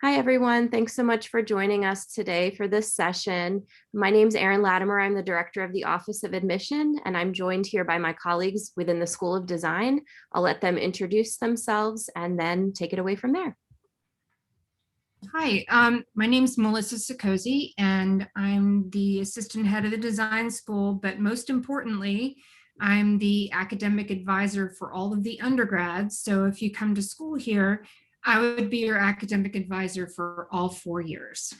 Hi, everyone. Thanks so much for joining us today for this session. My name is Erin Latimer. I'm the director of the Office of Admission, and I'm joined here by my colleagues within the School of Design. I'll let them introduce themselves and then take it away from there. Hi, my name is Melissa Cicozi, and I'm the assistant head of the design school, but most importantly, I'm the academic advisor for all of the undergrads. So if you come to school here, I would be your academic advisor for all 4 years.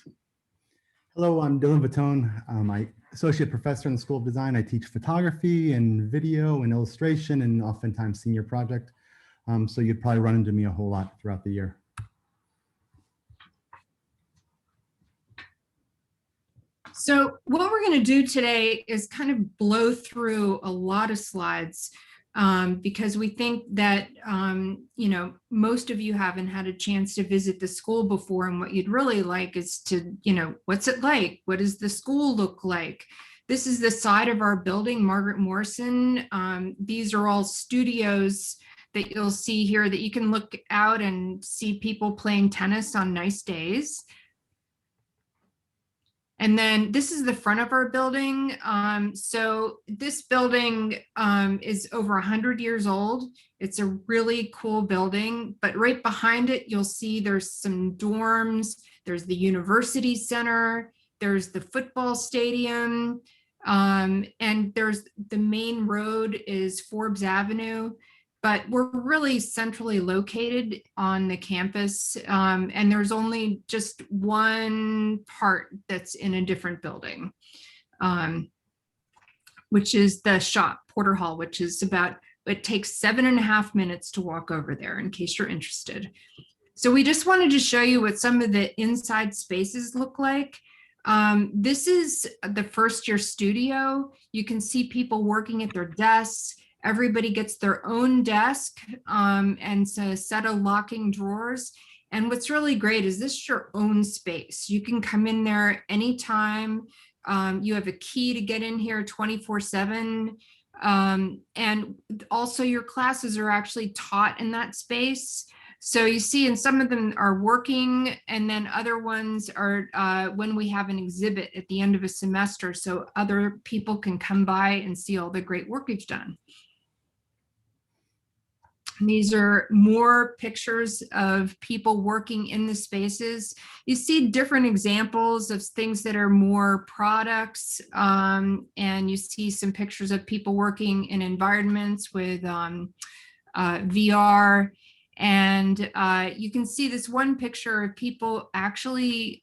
Hello, I'm Vitone. I'm associate professor in the School of Design. I teach photography and video and illustration and oftentimes senior project. So you'd probably run into me a whole lot throughout the year. So what we're going to do today is kind of blow through a lot of slides because we think that, most of you haven't had a chance to visit the school before. And what you'd really like is to, what's it like? What does the school look like? This is the side of our building, Margaret Morrison. These are all studios that you'll see here that you can look out and see people playing tennis on nice days. And then this is the front of our building. So this building is over 100 years old. It's a really cool building, but right behind it, you'll see there's some dorms, there's the university center, there's the football stadium, and there's the main road is Forbes Avenue. But we're really centrally located on the campus, and there's only just one part that's in a different building, which is the shop, Porter Hall, which is it takes 7.5 minutes to walk over there in case you're interested. So we just wanted to show you what some of the inside spaces look like. This is the first year studio. You can see people working at their desks. Everybody gets their own desk and a set of locking drawers. And what's really great is this is your own space. You can come in there anytime. You have a key to get in here 24/7. And also your classes are actually taught in that space. So you see, and some of them are working, and then other ones are when we have an exhibit at the end of a semester, so other people can come by and see all the great work we've done. These are more pictures of people working in the spaces. You see different examples of things that are more products, and you see some pictures of people working in environments with VR. And you can see this one picture of people actually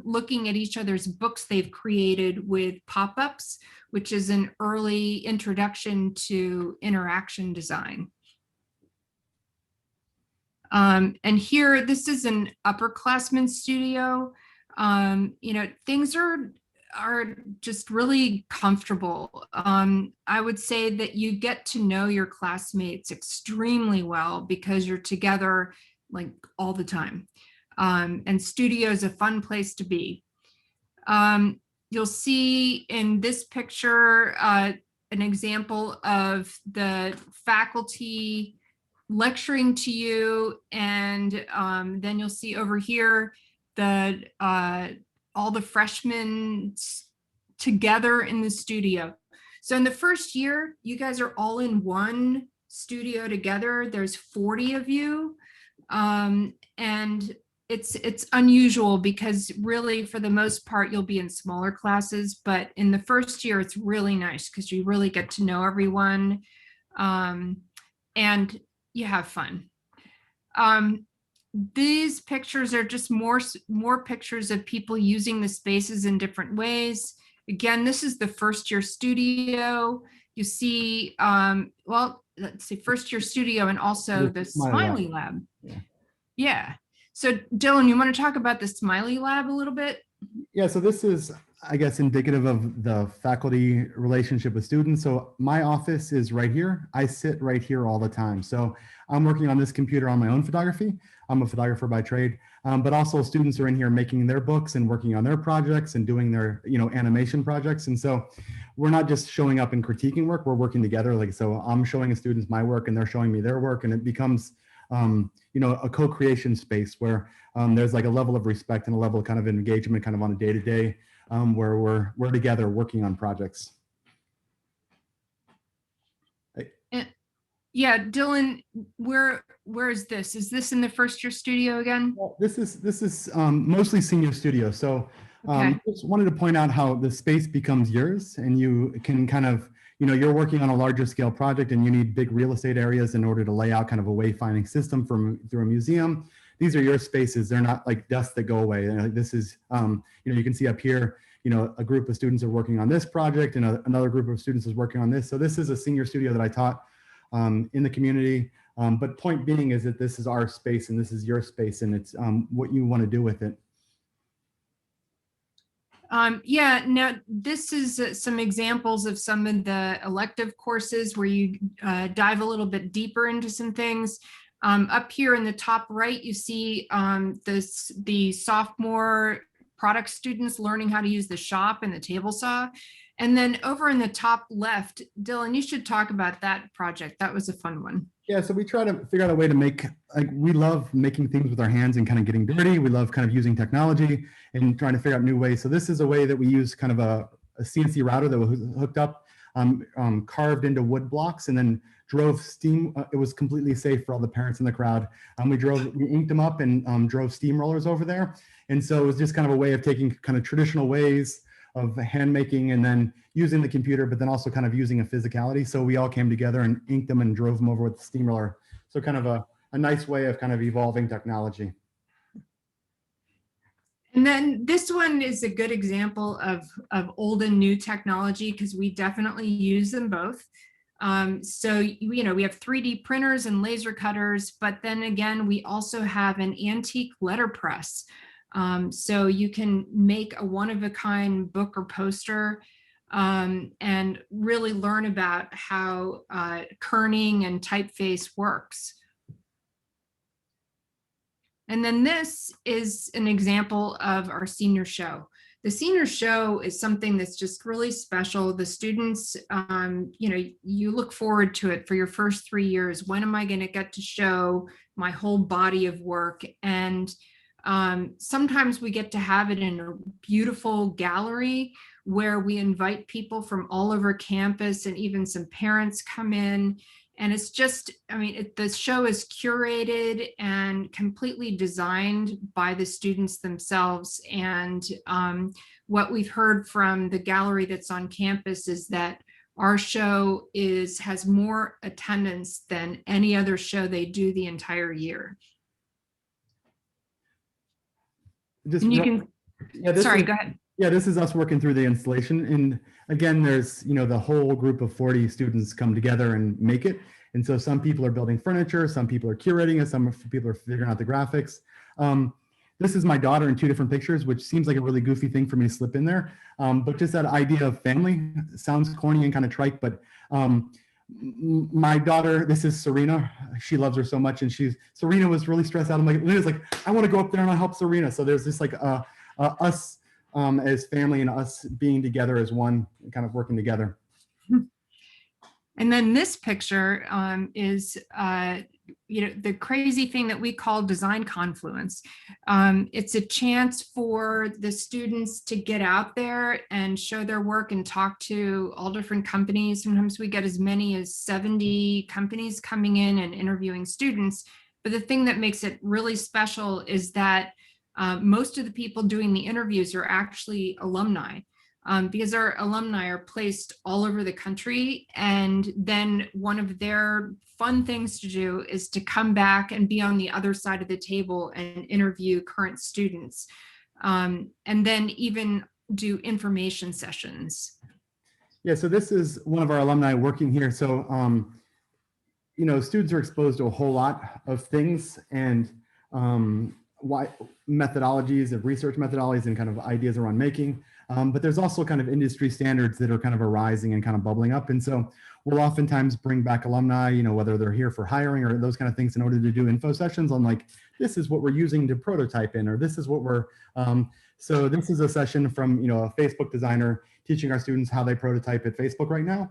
looking at each other's books they've created with pop-ups, which is an early introduction to interaction design. And here, this is an upperclassman studio. Things are just really comfortable. I would say that you get to know your classmates extremely well because you're together like all the time. And studio is a fun place to be. You'll see in this picture an example of the faculty lecturing to you, and then you'll see over here all the freshmen together in the studio. So in the first year, you guys are all in one studio together. There's 40 of you, and it's unusual because really for the most part you'll be in smaller classes, but in the first year it's really nice because you really get to know everyone, and you have fun. These pictures are just more pictures of people using the spaces in different ways. Again, this is the first year studio. You see, well, let's see, first year studio and also the Smiley Lab. Yeah. So Dylan, you want to talk about the Smiley Lab a little bit? Yeah, so this is, I guess, indicative of the faculty relationship with students. So my office is right here. I sit right here all the time. So I'm working on this computer on my own photography. I'm a photographer by trade, but also students are in here making their books and working on their projects and doing their, animation projects. And so we're not just showing up and critiquing work, we're working together. Like, so I'm showing the students my work and they're showing me their work, and it becomes a co-creation space where there's like a level of respect and a level of kind of engagement kind of on a day-to-day where we're together working on projects. Yeah, Dylan, where is this? Is this in the first year studio again? Well, this is mostly senior studio. So Okay. just wanted to point out how the space becomes yours, and you can kind of, you're working on a larger scale project and you need big real estate areas in order to lay out kind of a wayfinding system through a museum. These are your spaces. They're not like desks that go away. This is, you can see up here, a group of students are working on this project and another group of students is working on this. So this is a senior studio that I taught in the community. But point being is that this is our space and this is your space, and it's what you want to do with it. Yeah, now this is some examples of some of the elective courses where you dive a little bit deeper into some things. Up here in the top right, you see the sophomore product students learning how to use the shop and the table saw. And then over in the top left, Dylan, you should talk about that project. That was a fun one. Yeah, so we try to figure out a way to make, we love making things with our hands and kind of getting dirty. We love kind of using technology and trying to figure out new ways. So this is a way that we use kind of a CNC router that was hooked up, carved into wood blocks, and then drove steam. It was completely safe for all the parents in the crowd. We inked them up and drove steamrollers over there. And so it was just kind of a way of taking kind of traditional ways of hand making and then using the computer, but then also kind of using a physicality. So we all came together and inked them and drove them over with the steamroller. So kind of a nice way of kind of evolving technology. And then this one is a good example of old and new technology, because we definitely use them both. So, we have 3D printers and laser cutters, but then again, we also have an antique letterpress. So you can make a one-of-a-kind book or poster and really learn about how kerning and typeface works. And then this is an example of our senior show. The senior show is something that's just really special. The students, you look forward to it for your first 3 years. When am I going to get to show my whole body of work? And sometimes we get to have it in a beautiful gallery where we invite people from all over campus, and even some parents come in. And it's just, the show is curated and completely designed by the students themselves. And what we've heard from the gallery that's on campus is that our show has more attendance than any other show they do the entire year. Sorry, go ahead. Yeah, this is us working through the installation. And again, there's, the whole group of 40 students come together and make it. And so some people are building furniture, some people are curating it, some people are figuring out the graphics. This is my daughter in 2 different pictures, which seems like a really goofy thing for me to slip in there. But just that idea of family sounds corny and kind of trite, but my daughter, this is Serena. She loves her so much, and Serena was really stressed out. I'm like, Lena's like, I want to go up there and I'll help Serena. So there's this like us as family and us being together as one, kind of working together. And then this picture is, the crazy thing that we call design confluence. It's a chance for the students to get out there and show their work and talk to all different companies. Sometimes we get as many as 70 companies coming in and interviewing students. But the thing that makes it really special is that most of the people doing the interviews are actually alumni. Because our alumni are placed all over the country. And then one of their fun things to do is to come back and be on the other side of the table and interview current students. And then even do information sessions. Yeah, so this is one of our alumni working here. So, students are exposed to a whole lot of things, and methodologies of research methodologies and kind of ideas around making. But there's also kind of industry standards that are kind of arising and kind of bubbling up. And so we'll oftentimes bring back alumni, whether they're here for hiring or those kind of things, in order to do info sessions on like, this is what we're using to prototype in, or this is what we're, so this is a session from, a Facebook designer. teaching our students how they prototype at Facebook right now.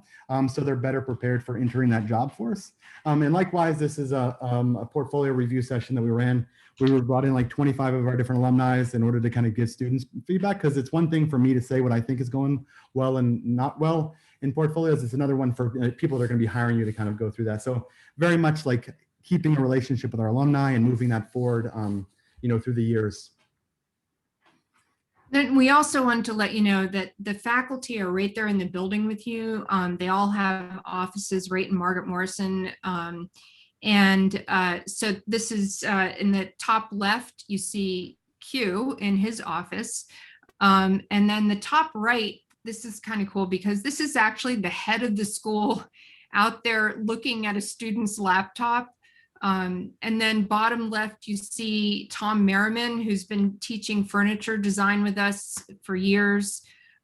So they're better prepared for entering that job force. And likewise, this is a portfolio review session that we ran. We were brought in like 25 of our different alumni in order to kind of give students feedback, because it's one thing for me to say what I think is going well and not well in portfolios. It's another one for people that are going to be hiring you to kind of go through that. So very much like keeping a relationship with our alumni and moving that forward, through the years. Then we also want to let you know that the faculty are right there in the building with you. They all have offices right in Margaret Morrison. So this is in the top left, you see Q in his office. And then the top right, this is kind of cool because this is actually the head of the school out there looking at a student's laptop. And then bottom left, you see Tom Merriman, who's been teaching furniture design with us for years.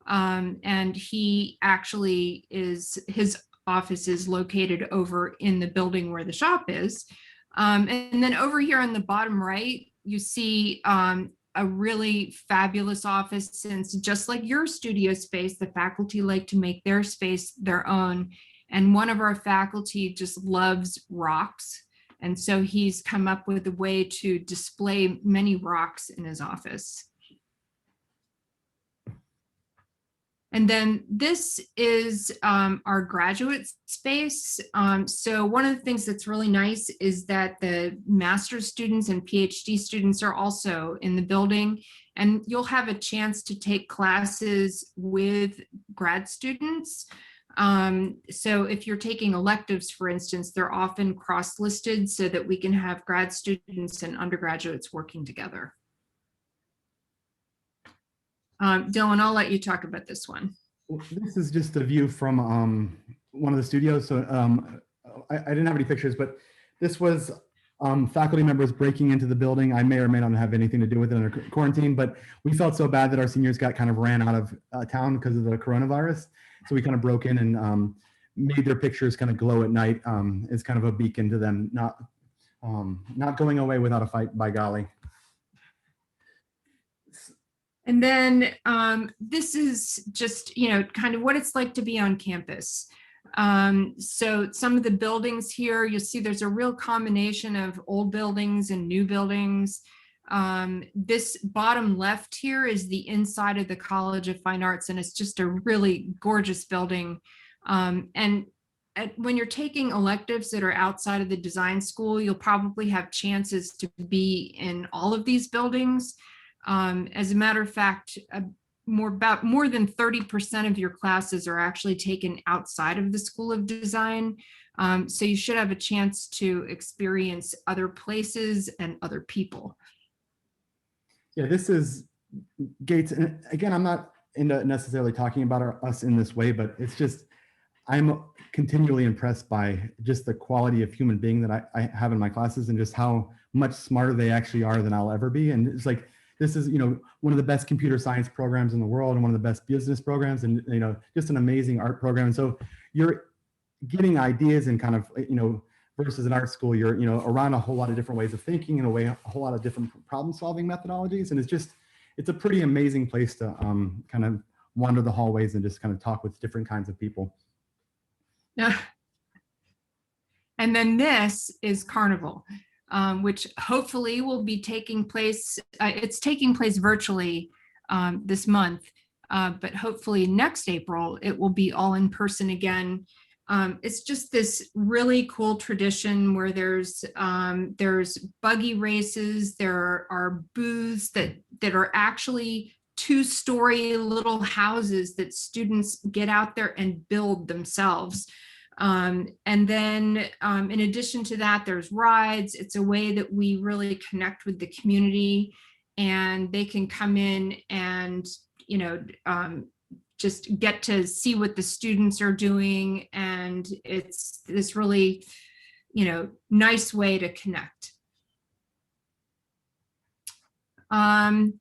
And he actually his office is located over in the building where the shop is. And then over here on the bottom right, you see a really fabulous office, since just like your studio space, the faculty like to make their space their own. And one of our faculty just loves rocks. And so he's come up with a way to display many rocks in his office. And then this is our graduate space. So one of the things that's really nice is that the master's students and PhD students are also in the building, and you'll have a chance to take classes with grad students. So if you're taking electives, for instance, they're often cross-listed so that we can have grad students and undergraduates working together. Dylan, I'll let you talk about this one. This is just a view from one of the studios. So I didn't have any pictures, but this was faculty members breaking into the building. I may or may not have anything to do with it under quarantine, but we felt so bad that our seniors got kind of ran out of town because of the coronavirus. So we kind of broke in and made their pictures kind of glow at night as kind of a beacon to them, not going away without a fight, by golly. And then this is just, kind of what it's like to be on campus. So some of the buildings here, you'll see there's a real combination of old buildings and new buildings. This bottom left here is the inside of the College of Fine Arts, and it's just a really gorgeous building. When you're taking electives that are outside of the design school, you'll probably have chances to be in all of these buildings. As a matter of fact, more than 30% of your classes are actually taken outside of the School of Design. So you should have a chance to experience other places and other people. Yeah, this is Gates. And again, I'm not into necessarily talking about us in this way, but it's just, I'm continually impressed by just the quality of human being that I have in my classes, and just how much smarter they actually are than I'll ever be. And it's like, this is, one of the best computer science programs in the world and one of the best business programs, and, just an amazing art program. And so you're getting ideas and kind of, versus an art school, you're, around a whole lot of different ways of thinking and a whole lot of different problem solving methodologies. And it's a pretty amazing place to kind of wander the hallways and just kind of talk with different kinds of people. Yeah. And then this is Carnival. Which hopefully will be taking place. It's taking place virtually this month, but hopefully next April it will be all in person again. It's just this really cool tradition where there's buggy races. There are booths that are actually 2-story little houses that students get out there and build themselves. And then in addition to that, there's rides. It's a way that we really connect with the community, and they can come in and, just get to see what the students are doing. And it's this really, nice way to connect. And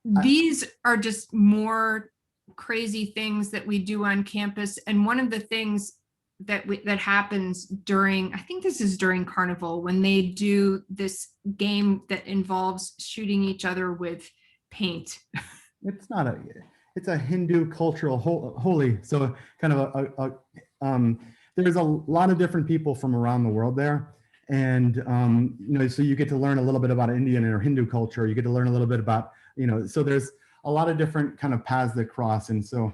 these are just more crazy things that we do on campus. And one of the things that happens during, I think this is during Carnival, when they do this game that involves shooting each other with paint. it's not a, it's a Hindu cultural holy. So kind of there's a lot of different people from around the world there. And, you know, so you get to learn a little bit about Indian or Hindu culture. You get to learn a little bit about, you know, so there's a lot of different kind of paths that cross. And so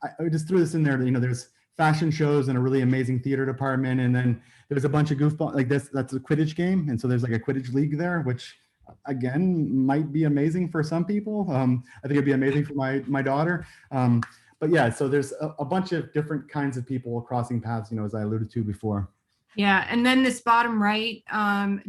I just threw this in there, you know, there's fashion shows and a really amazing theater department. And then there's a bunch of goofball, like this, that's a Quidditch game. And so there's like a Quidditch league there, which again, might be amazing for some people. I think it'd be amazing for my daughter. But yeah, so there's a bunch of different kinds of people crossing paths, you know, as I alluded to before. Yeah, and then this bottom right,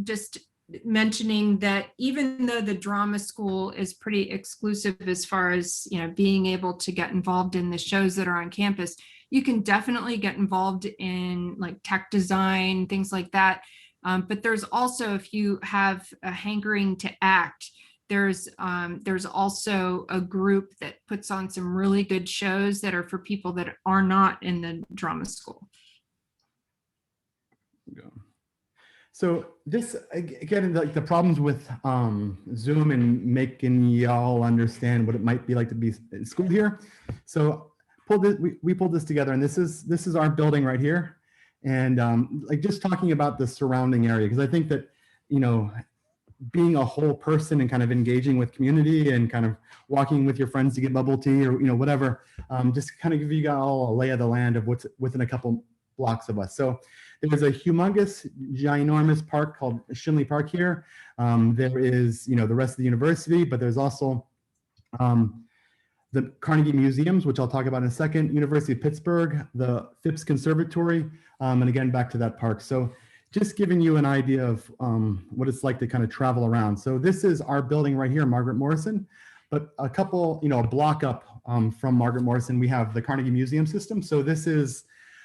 just mentioning that even though the drama school is pretty exclusive as far as, you know, being able to get involved in the shows that are on campus, you can definitely get involved in like tech design, things like that. But there's also, if you have a hankering to act, there's also a group that puts on some really good shows that are for people that are not in the drama school. So this, again, like the problems with Zoom and making y'all understand what it might be like to be in school here. So we pulled this together, and this is our building right here. And like just talking about the surrounding area, because I think that, you know, being a whole person and kind of engaging with community and kind of walking with your friends to get bubble tea or, you know, whatever, just kind of give you all a lay of the land of what's within a couple blocks of us. So there's a humongous, ginormous park called Shinley Park here. There is, you know, the rest of the university, but there's also the Carnegie Museums, which I'll talk about in a second, University of Pittsburgh, the Phipps Conservatory, and again, back to that park. So just giving you an idea of what it's like to kind of travel around. So this is our building right here, Margaret Morrison, but a couple, you know, a block up from Margaret Morrison, we have the Carnegie Museum system. So this is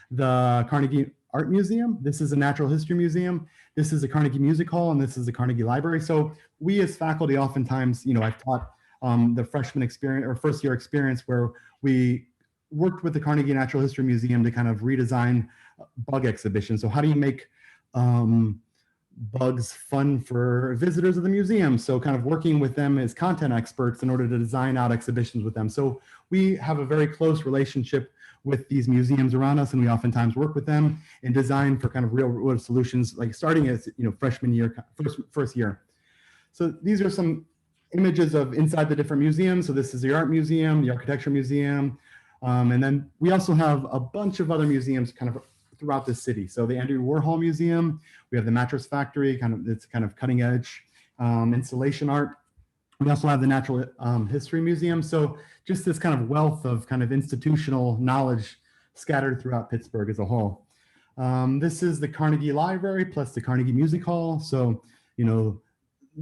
the Carnegie Art Museum. This is a Natural History Museum. This is the Carnegie Music Hall, and this is the Carnegie Library. So we as faculty oftentimes, you know, I've taught the freshman experience or first year experience where we worked with the Carnegie Natural History Museum to kind of redesign bug exhibitions. So how do you make bugs fun for visitors of the museum? So kind of working with them as content experts in order to design out exhibitions with them. So we have a very close relationship with these museums around us, and we oftentimes work with them and design for kind of real world solutions, like starting as, you know, freshman year, first year. So these are some images of inside the different museums. So this is the Art Museum, the Architecture Museum, and then we also have a bunch of other museums kind of throughout the city. So the Andy Warhol Museum, we have the Mattress Factory, it's kind of cutting edge installation art. We also have the Natural History Museum. So just this kind of wealth of kind of institutional knowledge scattered throughout Pittsburgh as a whole. This is the Carnegie Library plus the Carnegie Music Hall. So, you know,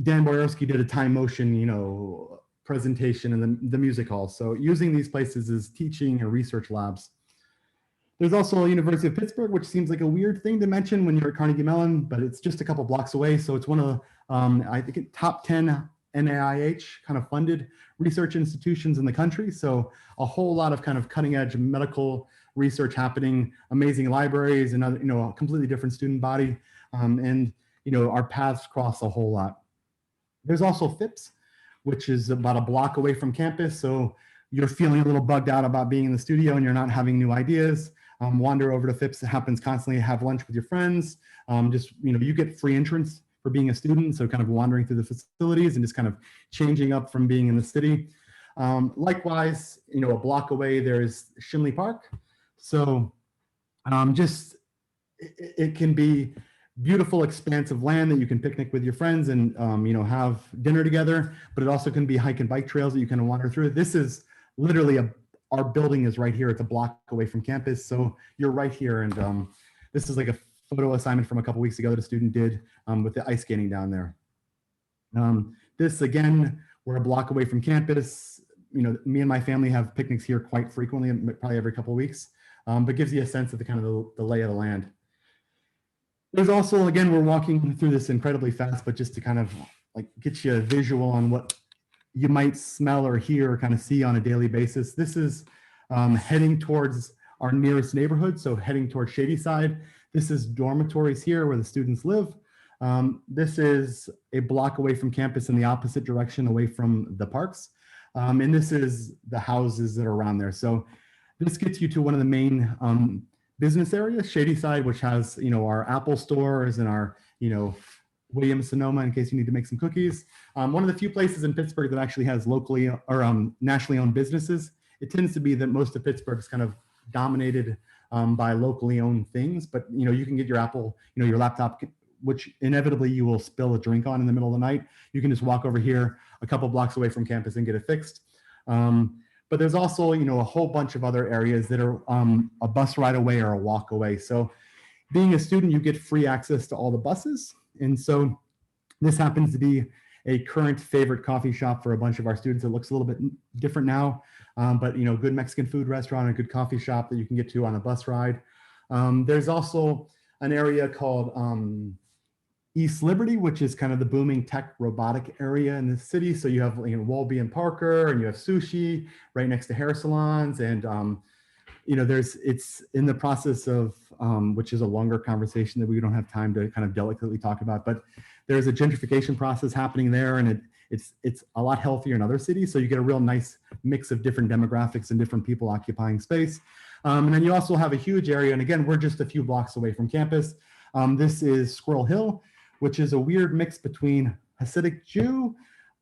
Dan Boyarsky did a time motion, you know, presentation in the music hall. So using these places as teaching and research labs. There's also University of Pittsburgh, which seems like a weird thing to mention when you're at Carnegie Mellon, but it's just a couple blocks away. So it's one of the, I think, top 10 NIH kind of funded research institutions in the country. So a whole lot of kind of cutting edge medical research happening, amazing libraries, and other, you know, a completely different student body. And, you know, our paths cross a whole lot. There's also Phipps, which is about a block away from campus. So you're feeling a little bugged out about being in the studio and you're not having new ideas. Wander over to Phipps. It happens constantly. Have lunch with your friends. Just, you know, you get free entrance for being a student. So kind of wandering through the facilities and just kind of changing up from being in the city. Likewise, you know, a block away, there's Shinley Park. So just, it can be beautiful expanse of land that you can picnic with your friends and, you know, have dinner together, but it also can be hike and bike trails that you kind of wander through. This is literally our building is right here. It's a block away from campus. So you're right here. And this is like a photo assignment from a couple weeks ago that a student did with the ice skating down there. This, again, we're a block away from campus. You know, me and my family have picnics here quite frequently, probably every couple of weeks, but gives you a sense of the kind of the lay of the land. There's also, again, we're walking through this incredibly fast, but just to kind of like get you a visual on what you might smell or hear or kind of see on a daily basis. This is heading towards our nearest neighborhood, so heading towards Shadyside. This is dormitories here where the students live. This is a block away from campus in the opposite direction away from the parks. And this is the houses that are around there. So this gets you to one of the main business areas, Shady Side, which has, our Apple stores and our, Williams Sonoma in case you need to make some cookies. One of the few places in Pittsburgh that actually has locally or nationally owned businesses. It tends to be that most of Pittsburgh is kind of dominated by locally owned things, but you can get your Apple, your laptop, which inevitably you will spill a drink on in the middle of the night. You can just walk over here a couple blocks away from campus and get it fixed. But there's also, a whole bunch of other areas that are a bus ride away or a walk away. So being a student, you get free access to all the buses. And so this happens to be a current favorite coffee shop for a bunch of our students. It looks a little bit different now, but good Mexican food restaurant and a good coffee shop that you can get to on a bus ride. There's also an area called East Liberty, which is kind of the booming tech robotic area in the city. So you have Wolby and Parker, and you have sushi right next to hair salons, and it's in the process of which is a longer conversation that we don't have time to kind of delicately talk about, but there's a gentrification process happening there, and it's a lot healthier in other cities. So you get a real nice mix of different demographics and different people occupying space. And then you also have a huge area, and again, we're just a few blocks away from campus. This is Squirrel Hill, which is a weird mix between Hasidic Jew,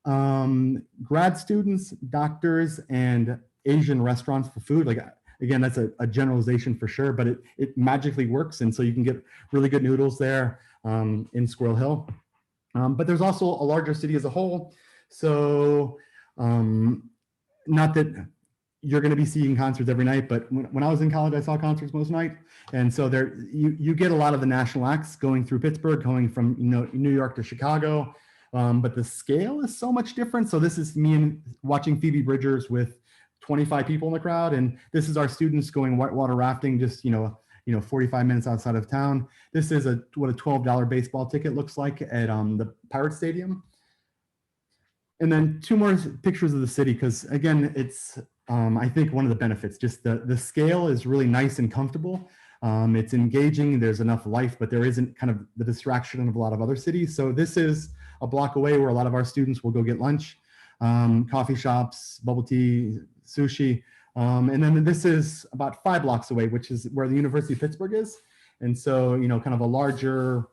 grad students, doctors, and Asian restaurants for food. Like, again, that's a generalization for sure, but it magically works. And so you can get really good noodles there in Squirrel Hill. But there's also a larger city as a whole. So not that you're going to be seeing concerts every night, but when I was in college, I saw concerts most night. And so there, you get a lot of the national acts going through Pittsburgh, going from New York to Chicago, but the scale is so much different. So this is me and watching Phoebe Bridgers with 25 people in the crowd, and this is our students going whitewater rafting just 45 minutes outside of town. This is what a $12 baseball ticket looks like at the Pirate Stadium. And then two more pictures of the city, because again, it's I think one of the benefits, just the scale is really nice and comfortable. It's engaging, there's enough life, but there isn't kind of the distraction of a lot of other cities. So this is a block away where a lot of our students will go get lunch, coffee shops, bubble tea, sushi. And then this is about 5 blocks away, which is where the University of Pittsburgh is. And so, kind of a larger,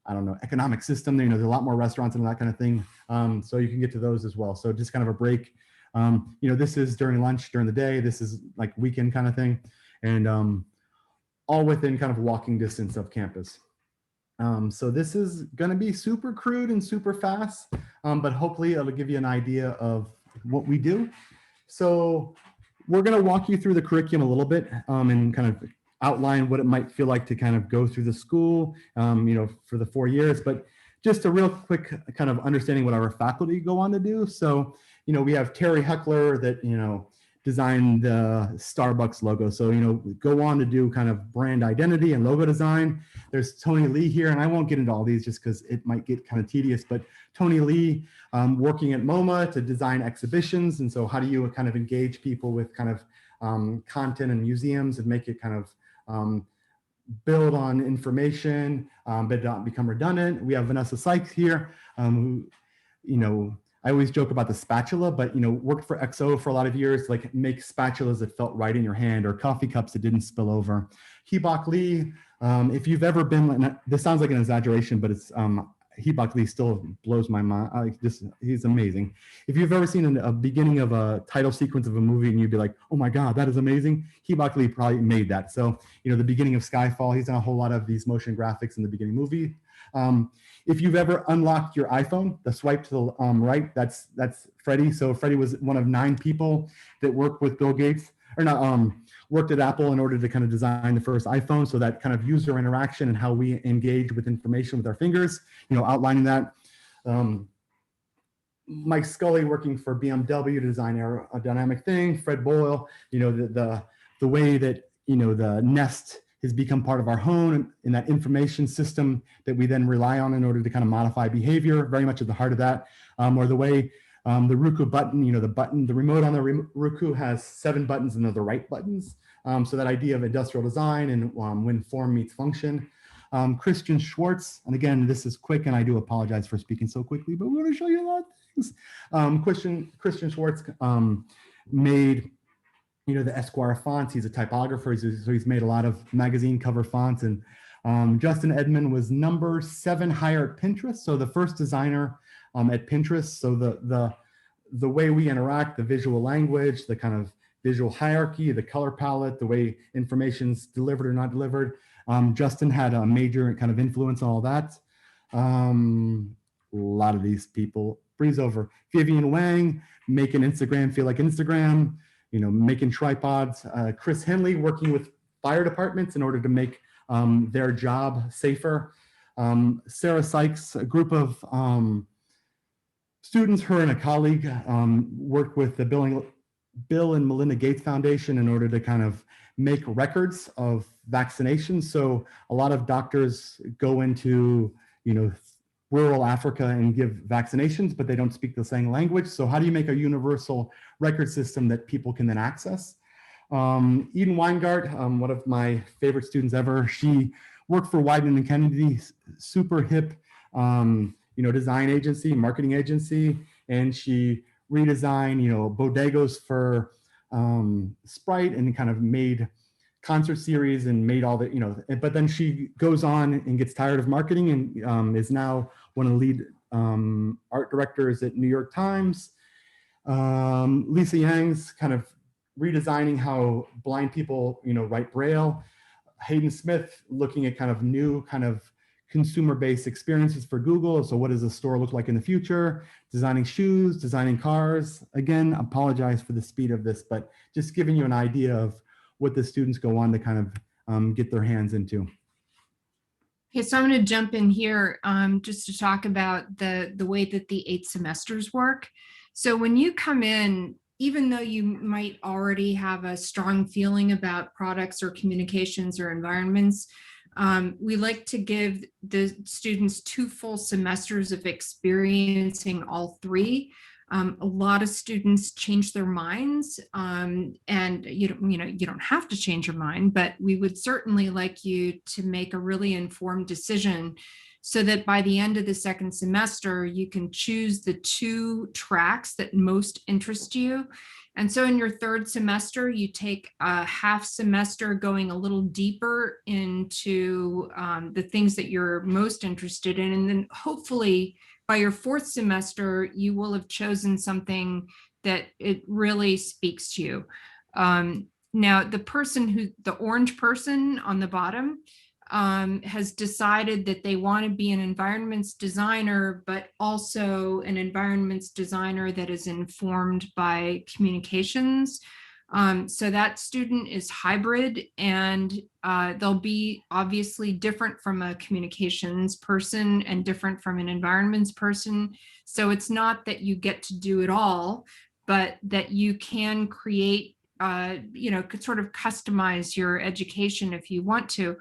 I don't know, economic system. There's a lot more restaurants and that kind of thing. So you can get to those as well. So just kind of a break. This is during lunch, during the day. This is like weekend kind of thing. And all within kind of walking distance of campus. So this is going to be super crude and super fast, but hopefully it'll give you an idea of what we do. So we're going to walk you through the curriculum a little bit and kind of outline what it might feel like to kind of go through the school, for the 4 years. But just a real quick kind of understanding what our faculty go on to do. So, we have Terry Heckler that, designed the Starbucks logo. So, go on to do kind of brand identity and logo design. There's Tony Lee here, and I won't get into all these just because it might get kind of tedious, but Tony Lee working at MoMA to design exhibitions. And so how do you kind of engage people with kind of content and museums and make it kind of build on information, but not become redundant. We have Vanessa Sykes here, who, I always joke about the spatula, but worked for XO for a lot of years, like make spatulas that felt right in your hand, or coffee cups that didn't spill over. Hee-Bok Lee, if you've ever been, this sounds like an exaggeration, but it's Hee-Bok Lee still blows my mind. He's amazing. If you've ever seen a beginning of a title sequence of a movie and you'd be like, oh my God, that is amazing, Hee-Bok Lee probably made that. So, the beginning of Skyfall, he's done a whole lot of these motion graphics in the beginning movie. If you've ever unlocked your iPhone, the swipe to the right, that's Freddie. So Freddie was one of 9 people that worked with Bill Gates, or not, worked at Apple in order to kind of design the first iPhone. So that kind of user interaction and how we engage with information with our fingers, outlining that. Mike Scully working for BMW to design a dynamic thing. Fred Boyle, the way that, the Nest has become part of our home in that information system that we then rely on in order to kind of modify behavior, very much at the heart of that. Or the way the Roku button, the remote on the Roku has 7 buttons and they're the right buttons. So that idea of industrial design and when form meets function. Christian Schwartz, and again, this is quick, and I do apologize for speaking so quickly, but we're going to show you a lot of things. Christian Schwartz made, the Esquire fonts. He's a typographer, so he's made a lot of magazine cover fonts. And Justin Edmond was number 7 higher at Pinterest, so the first designer at Pinterest. So the way we interact, the visual language, the kind of visual hierarchy, the color palette, the way information's delivered or not delivered. Justin had a major kind of influence on all that. A lot of these people. Breeze over. Vivian Wang, making Instagram feel like Instagram, making tripods. Chris Henley, working with fire departments in order to make their job safer. Sarah Sykes, a group of students, her and a colleague, worked with the Bill and Melinda Gates Foundation in order to kind of make records of vaccinations. So a lot of doctors go into, rural Africa and give vaccinations, but they don't speak the same language. So how do you make a universal record system that people can then access? Eden Weingart, one of my favorite students ever, she worked for Wieden and Kennedy, super hip, design agency, marketing agency, and she redesigned, bodegas for Sprite and kind of made concert series and made all the, but then she goes on and gets tired of marketing and is now one of the lead art directors at New York Times. Lisa Yang's kind of redesigning how blind people, write Braille. Hayden Smith looking at kind of new kind of consumer-based experiences for Google. So what does a store look like in the future? Designing shoes, designing cars. Again, apologize for the speed of this, but just giving you an idea of what the students go on to kind of get their hands into. Okay, so I'm going to jump in here just to talk about the way that the 8 semesters work. So when you come in, even though you might already have a strong feeling about products or communications or environments, we like to give the students 2 full semesters of experiencing all 3. A lot of students change their minds, and you don't have to change your mind, but we would certainly like you to make a really informed decision so that by the end of the 2nd semester, you can choose the 2 tracks that most interest you. And so in your 3rd semester, you take a half semester going a little deeper into the things that you're most interested in. And then hopefully by your 4th semester, you will have chosen something that it really speaks to you. Now, the orange person on the bottom has decided that they want to be an environments designer, but also an environments designer that is informed by communications. So that student is hybrid, and they'll be obviously different from a communications person and different from an environments person. So it's not that you get to do it all, but that you can create could sort of customize your education if you want to.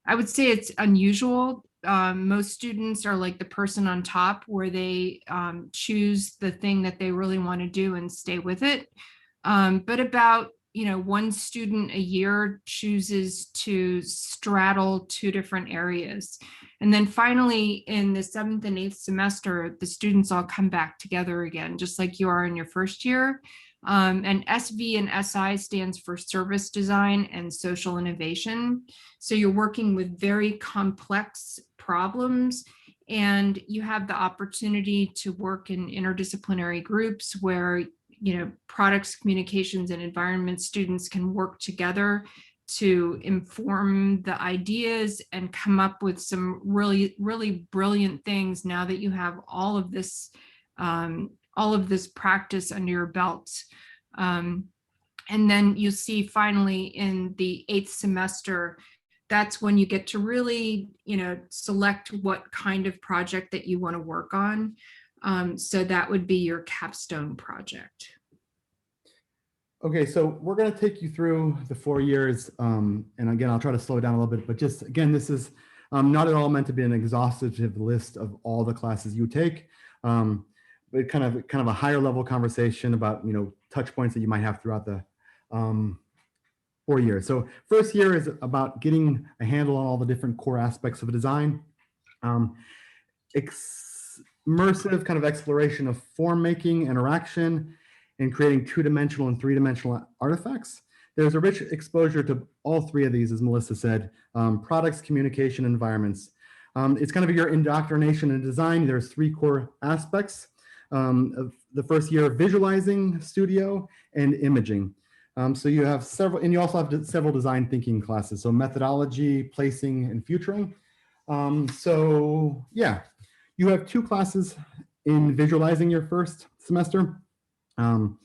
I would say it's unusual. Most students are like the person on top, where they choose the thing that they really want to do and stay with it. But about 1 student a year chooses to straddle 2 different areas. And then finally, in the 7th and 8th semester, the students all come back together again, just like you are in your 1st year. And SV and SI stands for service design and social innovation. So you're working with very complex problems, and you have the opportunity to work in interdisciplinary groups where products, communications, and environment students can work together to inform the ideas and come up with some really, really brilliant things now that you have all of this practice under your belt. And then you see finally in the 8th semester, that's when you get to really, select what kind of project that you want to work on. So that would be your capstone project. Okay, so we're going to take you through the 4 years. And again, I'll try to slow it down a little bit, but just again, this is not at all meant to be an exhaustive list of all the classes you take. But kind of a higher level conversation about touch points that you might have throughout the 4 years. So first year is about getting a handle on all the different core aspects of a design. Immersive kind of exploration of form making, interaction, and creating two-dimensional and three-dimensional artifacts. There's a rich exposure to all three of these, as Melissa said, products, communication, environments. It's kind of your indoctrination in design. There's 3 core aspects of the first year: visualizing, studio, and imaging. So you have several, and you also have several design thinking classes. So methodology, placing, and futuring. So yeah, you have 2 classes in visualizing your first semester. I'm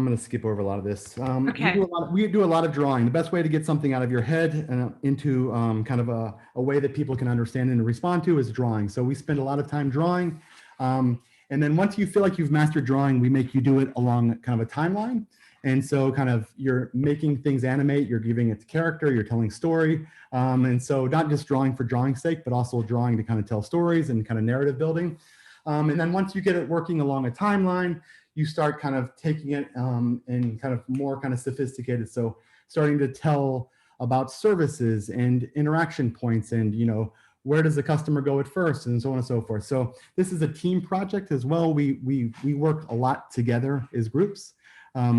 going to skip over a lot of this. Okay. We do a lot of drawing. The best way to get something out of your head and into kind of a way that people can understand and respond to is drawing. So we spend a lot of time drawing. And then once you feel like you've mastered drawing, we make you do it along kind of a timeline. And so kind of you're making things animate, you're giving it character, you're telling story. And so not just drawing for drawing's sake, but also drawing to kind of tell stories and kind of narrative building. And then once you get it working along a timeline, you start kind of taking it and kind of more kind of sophisticated. So starting to tell about services and interaction points and, you know, where does the customer go at first and so on and so forth. So this is a team project as well. We work a lot together as groups.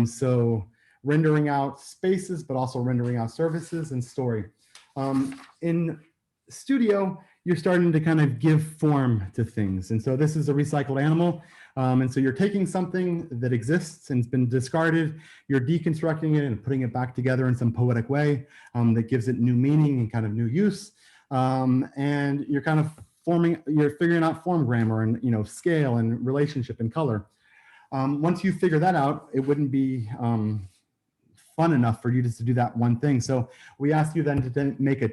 So rendering out spaces, but also rendering out services and story. In studio, you're starting to kind of give form to things. And so this is a recycled animal. And so you're taking something that exists and it's been discarded, you're deconstructing it and putting it back together in some poetic way that gives it new meaning and kind of new use. And you're kind of you're figuring out form grammar and, you know, scale and relationship and color. Once you figure that out, it wouldn't be fun enough for you just to do that one thing. So we ask you then to make a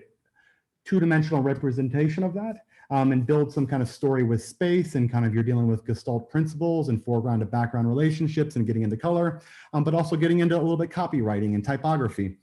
2-dimensional representation of that and build some kind of story with space and kind of you're dealing with Gestalt principles and foreground to background relationships and getting into color, but also getting into a little bit copywriting and typography.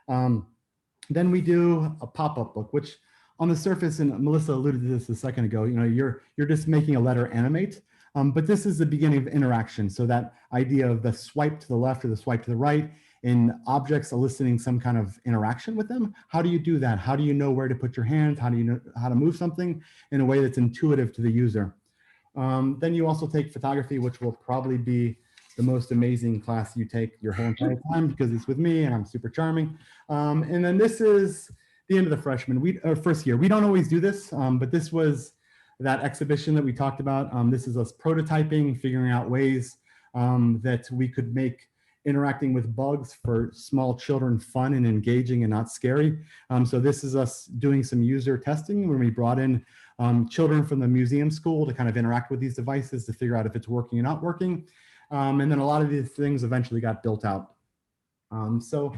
Then we do a pop-up book, which on the surface, and Melissa alluded to this a second ago, you know, you're just making a letter animate, but this is the beginning of interaction. So that idea of the swipe to the left or the swipe to the right in objects eliciting some kind of interaction with them. How do you do that? How do you know where to put your hands? How do you know how to move something in a way that's intuitive to the user? Then you also take photography, which will probably be the most amazing class you take your whole entire time because it's with me and I'm super charming. And then this is the end of the freshman first year. We don't always do this, but this was that exhibition that we talked about. This is us prototyping, figuring out ways that we could make interacting with bugs for small children fun and engaging and not scary. So this is us doing some user testing when we brought in children from the museum school to kind of interact with these devices to figure out if it's working or not working. And then a lot of these things eventually got built out. So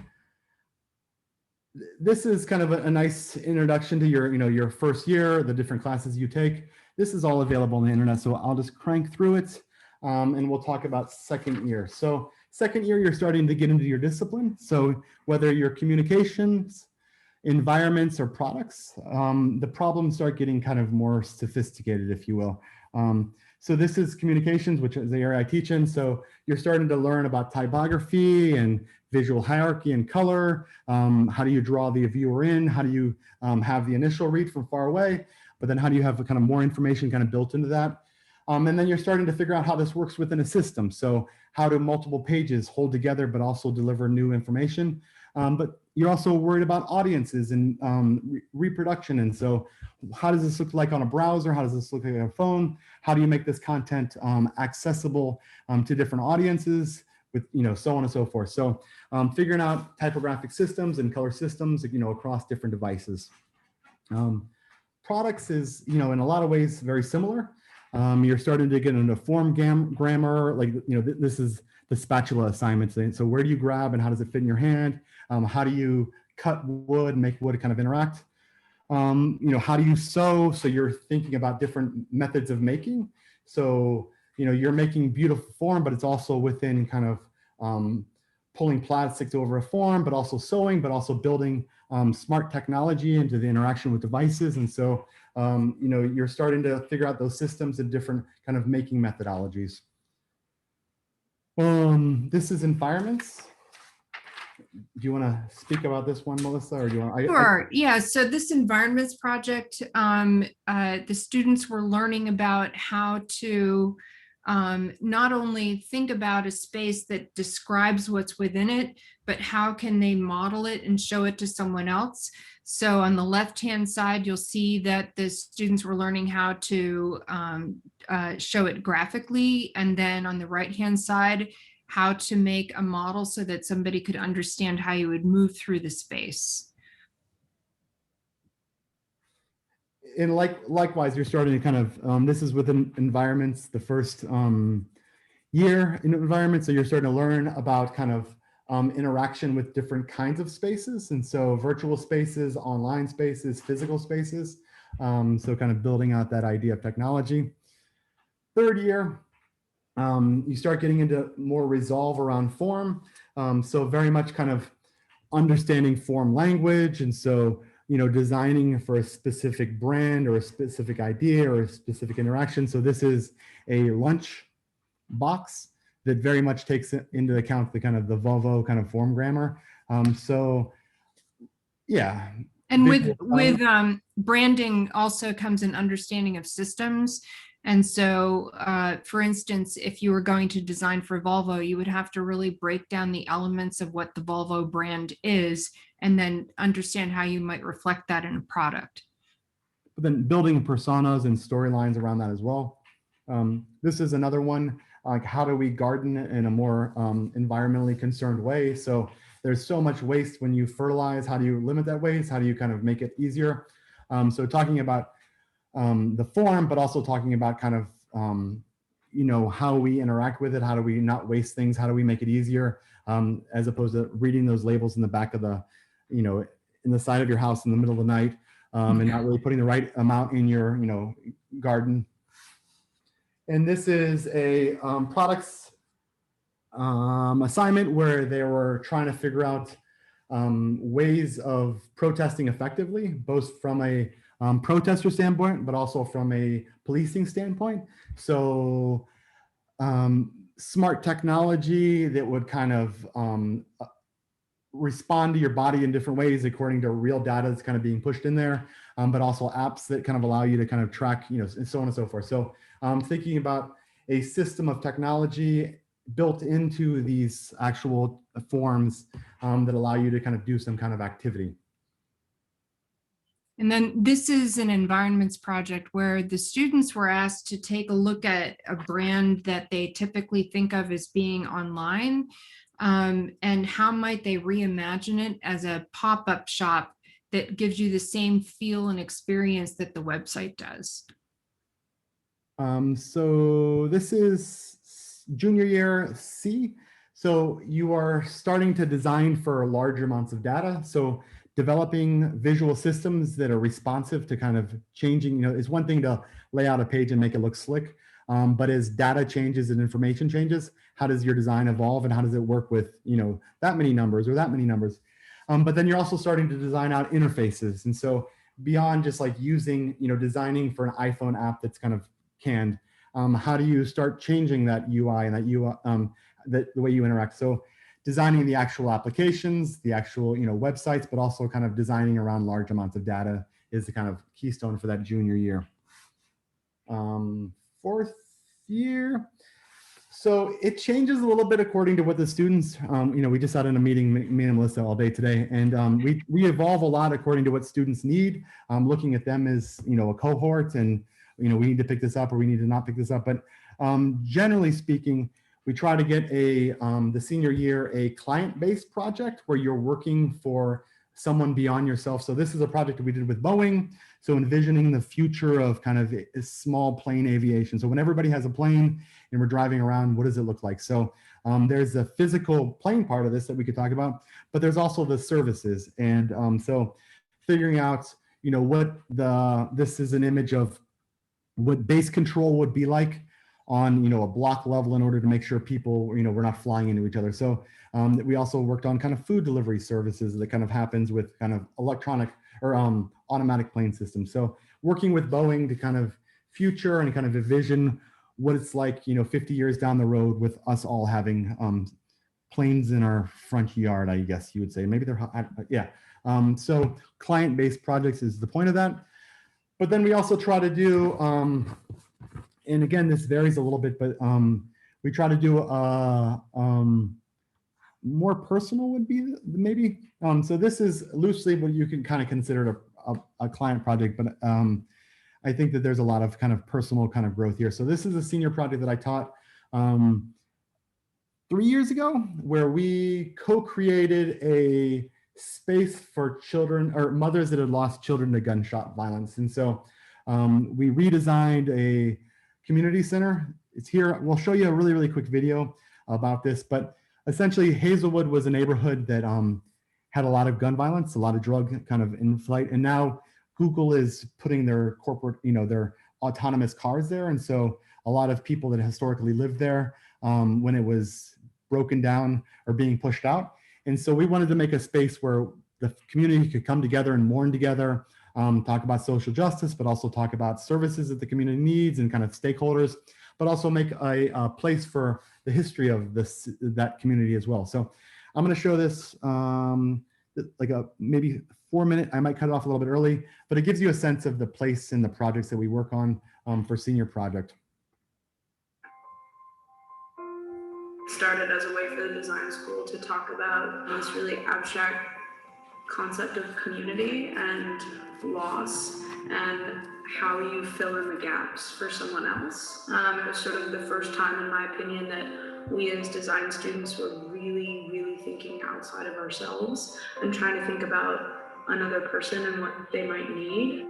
this is kind of a nice introduction to your first year, the different classes you take. This is all available on the internet, so I'll just crank through it and we'll talk about second year. So second year, you're starting to get into your discipline. So whether your communications, environments, or products, the problems start getting kind of more sophisticated, if you will. So this is communications, which is the area I teach in. So you're starting to learn about typography and visual hierarchy and color. How do you draw the viewer in? How do you have the initial read from far away? But then how do you have kind of more information kind of built into that? And then you're starting to figure out how this works within a system. So how do multiple pages hold together, but also deliver new information? But you're also worried about audiences and reproduction. And so how does this look like on a browser? How does this look like on a phone? How do you make this content accessible to different audiences with, so on and so forth. So figuring out typographic systems and color systems, across different devices. Products is, in a lot of ways, very similar. You're starting to get into form grammar, like, this is the spatula assignments. So where do you grab and how does it fit in your hand? How do you cut wood, make wood kind of interact? How do you sew? So you're thinking about different methods of making. So, you're making beautiful form, but it's also within kind of pulling plastics over a form, but also sewing, but also building smart technology into the interaction with devices. And so, you're starting to figure out those systems and different kind of making methodologies. This is environments. do you want to speak about this one, Melissa, or do you want? Sure. Yeah. So this environments project, the students were learning about how to not only think about a space that describes what's within it, but how can they model it and show it to someone else. So on the left-hand side, you'll see that the students were learning how to show it graphically. And then on the right-hand side, how to make a model so that somebody could understand how you would move through the space. And likewise, you're starting to kind of, this is within environments, the first year in environment. So you're starting to learn about kind of interaction with different kinds of spaces. And so virtual spaces, online spaces, physical spaces. So kind of building out that idea of technology. Third year, you start getting into more resolve around form. So very much kind of understanding form language. And so, you know, designing for a specific brand or a specific idea or a specific interaction. So this is a lunch box that very much takes into account the kind of the Volvo kind of form grammar. So yeah. And with branding also comes an understanding of systems. And so, for instance, if you were going to design for Volvo, you would have to really break down the elements of what the Volvo brand is, and then understand how you might reflect that in a product. But then building personas and storylines around that as well. This is another one, like how do we garden in a more environmentally concerned way? So there's so much waste when you fertilize. How do you limit that waste? How do you kind of make it easier? So talking about the form, but also talking about kind of, you know, how we interact with it. How do we not waste things? How do we make it easier? As opposed to reading those labels in the back of the, you know, in the side of your house in the middle of the night, and not really putting the right amount in your, you know, garden. And this is a products assignment where they were trying to figure out ways of protesting effectively, both from a protester standpoint, but also from a policing standpoint. So smart technology that would kind of respond to your body in different ways according to real data that's kind of being pushed in there, but also apps that kind of allow you to kind of track, you know, and so on and so forth. So thinking about a system of technology built into these actual forms that allow you to kind of do some kind of activity. And then this is an environments project where the students were asked to take a look at a brand that they typically think of as being online, and how might they reimagine it as a pop-up shop that gives you the same feel and experience that the website does. So this is junior year C. So you are starting to design for large amounts of data. So developing visual systems that are responsive to kind of changing, you know, is one thing to lay out a page and make it look slick. But as data changes and information changes, how does your design evolve and how does it work with, you know, that many numbers or that many numbers? But then you're also starting to design out interfaces. And so beyond just like using, you know, designing for an iPhone app that's kind of canned, how do you start changing that UI and that UI, the way you interact? So designing the actual applications, the actual, you know, websites, but also kind of designing around large amounts of data is the kind of keystone for that junior year. Fourth year. So it changes a little bit according to what the students, you know, we just had in a meeting, me and Melissa all day today, and we evolve a lot according to what students need, looking at them as, you know, a cohort and, you know, we need to pick this up or we need to not pick this up. But generally speaking, we try to get the senior year, a client-based project where you're working for someone beyond yourself. So this is a project that we did with Boeing. So envisioning the future of kind of a small plane aviation. So when everybody has a plane and we're driving around, what does it look like? So there's a physical plane part of this that we could talk about, but there's also the services. And so figuring out, you know, what this is an image of what base control would be like on, you know, a block level in order to make sure people, you know, we're not flying into each other. So we also worked on kind of food delivery services that kind of happens with kind of electronic or automatic plane systems. So working with Boeing to kind of future and kind of envision what it's like, you know, 50 years down the road with us all having planes in our front yard, I guess you would say. Maybe they're, yeah. So client-based projects is the point of that. But then we also try to do, and again, this varies a little bit, but we try to do more personal would be maybe. So this is loosely what you can kind of consider a client project, but I think that there's a lot of kind of personal kind of growth here. So this is a senior project that I taught 3 years ago, where we co-created a space for children or mothers that had lost children to gunshot violence. And so we redesigned a community center. It's here. We'll show you a really, really quick video about this, but essentially Hazelwood was a neighborhood that had a lot of gun violence, a lot of drug kind of in flight. And now Google is putting their corporate, their autonomous cars there. And so a lot of people that historically lived there when it was broken down are being pushed out. And so we wanted to make a space where the community could come together and mourn together, talk about social justice, but also talk about services that the community needs and kind of stakeholders, but also make a place for the history of that community as well. So I'm going to show this like a maybe 4 minute. I might cut it off a little bit early, but it gives you a sense of the place and the projects that we work on for senior project. Started as a way for the design school to talk about this really abstract concept of community and loss and how you fill in the gaps for someone else. It was sort of the first time, in my opinion, that we as design students were really, really thinking outside of ourselves and trying to think about another person and what they might need.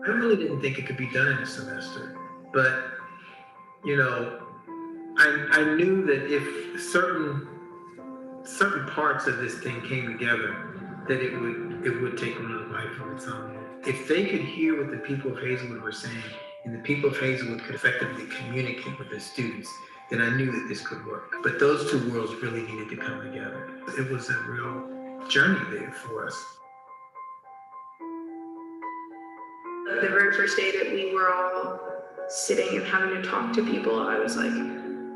I really didn't think it could be done in a semester, but I knew that if certain parts of this thing came together, that it would take on a life of its own. If they could hear what the people of Hazelwood were saying, and the people of Hazelwood could effectively communicate with the students, then I knew that this could work. But those two worlds really needed to come together. It was a real journey there for us. The very first day that we were all sitting and having to talk to people, I was like,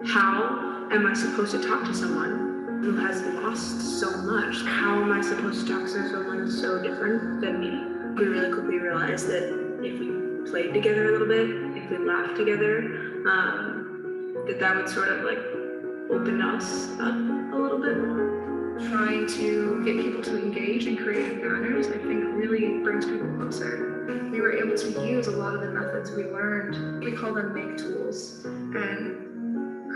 how am I supposed to talk to someone who has lost so much? How am I supposed to talk to someone so different than me? We really quickly realized that if we played together a little bit, if we laughed together, that would sort of like open us up a little bit more. Trying to get people to engage in creative manners, I think, really brings people closer. We were able to use a lot of the methods we learned. We call them make tools, and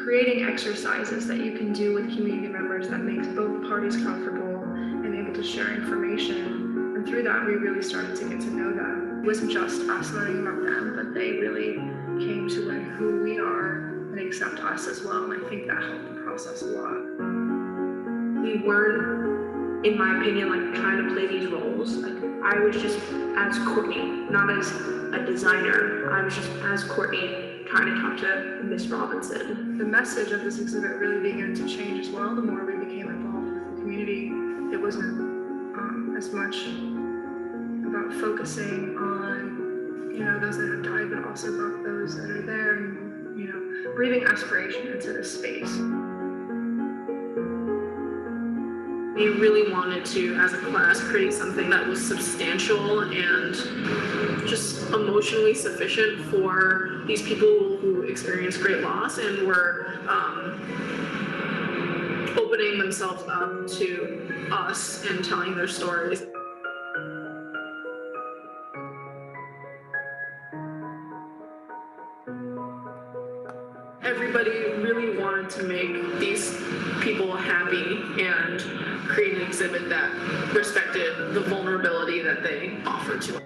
creating exercises that you can do with community members that makes both parties comfortable and able to share information. And through that, we really started to get to know them. It wasn't just us learning about them, but they really came to learn who we are and accept us as well. And I think that helped the process a lot. We weren't, in my opinion, like trying to play these roles. Like I was just as Courtney, not as a designer. I was just as Courtney trying to talk to Miss Robinson. The message of this exhibit really began to change as well. The more we became involved with the community, it wasn't as much about focusing on, those that have died, but also about those that are there and, breathing aspiration into this space. We really wanted to, as a class, create something that was substantial and just emotionally sufficient for these people who experienced great loss and were opening themselves up to us and telling their stories. Everybody really wanted to make these people happy and create an exhibit that respected the vulnerability that they offered to us.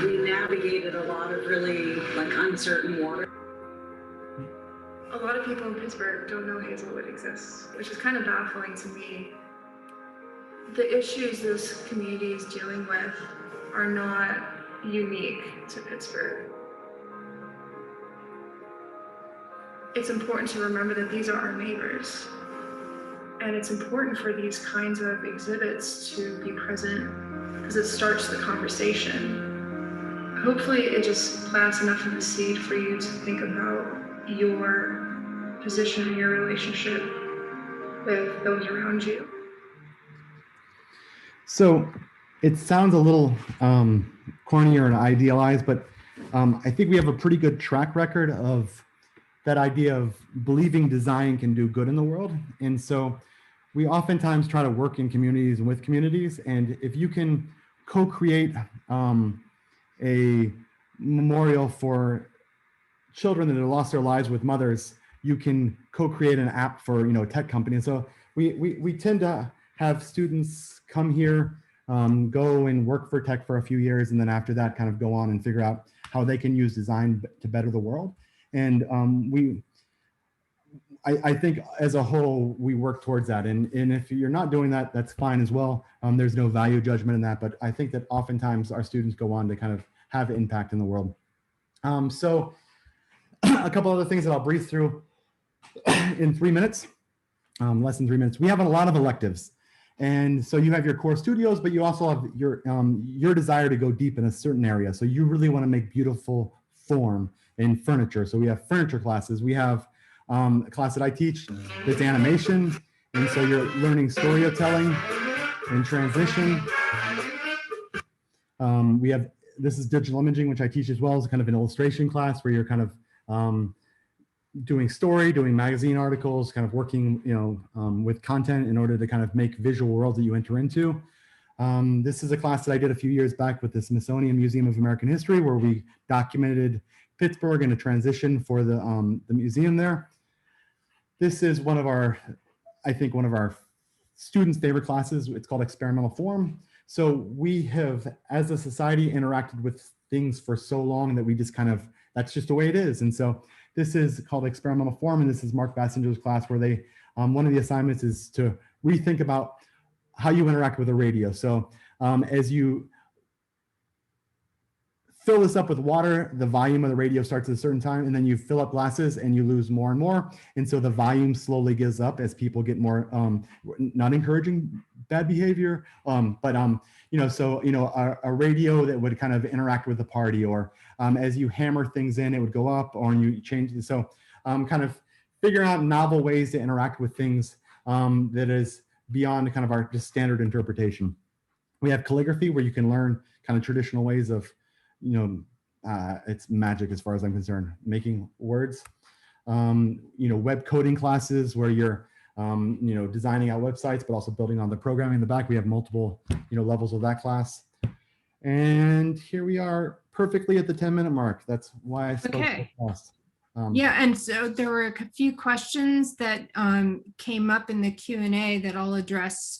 We navigated a lot of really uncertain water. A lot of people in Pittsburgh don't know Hazelwood exists, which is kind of baffling to me. The issues this community is dealing with are not unique to Pittsburgh. It's important to remember that these are our neighbors. And it's important for these kinds of exhibits to be present because it starts the conversation. Hopefully it just plants enough of a seed for you to think about your position and your relationship with those around you. So it sounds a little corny or idealized, but I think we have a pretty good track record of that idea of believing design can do good in the world. And so we oftentimes try to work in communities and with communities. And if you can co-create a memorial for children that have lost their lives with mothers, you can co-create an app for, a tech company. And so we tend to have students come here, go and work for tech for a few years, and then after that kind of go on and figure out how they can use design to better the world. And I think as a whole, we work towards that. And if you're not doing that, that's fine as well. There's no value judgment in that, but I think that oftentimes our students go on to kind of have impact in the world. So a couple other things that I'll breeze through in 3 minutes, less than 3 minutes. We have a lot of electives. And so you have your core studios, but you also have your desire to go deep in a certain area. So you really want to make beautiful form in furniture. So we have furniture classes. We have a class that I teach that's animation. And so you're learning storytelling and transition. This is digital imaging, which I teach as well as kind of an illustration class where you're kind of doing magazine articles, kind of working, with content in order to kind of make visual worlds that you enter into. This is a class that I did a few years back with the Smithsonian Museum of American History, where we documented Pittsburgh in a transition for the museum there. This is one of our students' favorite classes. It's called experimental form. So we have, as a society, interacted with things for so long that we just that's just the way it is. And so this is called experimental form, and this is Mark Bassinger's class where they, one of the assignments is to rethink about how you interact with a radio. So as you fill this up with water, the volume of the radio starts at a certain time, and then you fill up glasses and you lose more and more. And so the volume slowly gives up as people get more, not encouraging bad behavior, but a radio that would kind of interact with the party, or as you hammer things in, it would go up, or you change it. So kind of figuring out novel ways to interact with things that is beyond kind of our just standard interpretation. We have calligraphy, where you can learn kind of traditional ways of, it's magic as far as I'm concerned, making words. Web coding classes where you're, designing out websites, but also building on the programming in the back. We have multiple, levels of that class. And here we are perfectly at the 10-minute mark. That's why I spoke so fast. Yeah, and so there were a few questions that came up in the Q&A that I'll address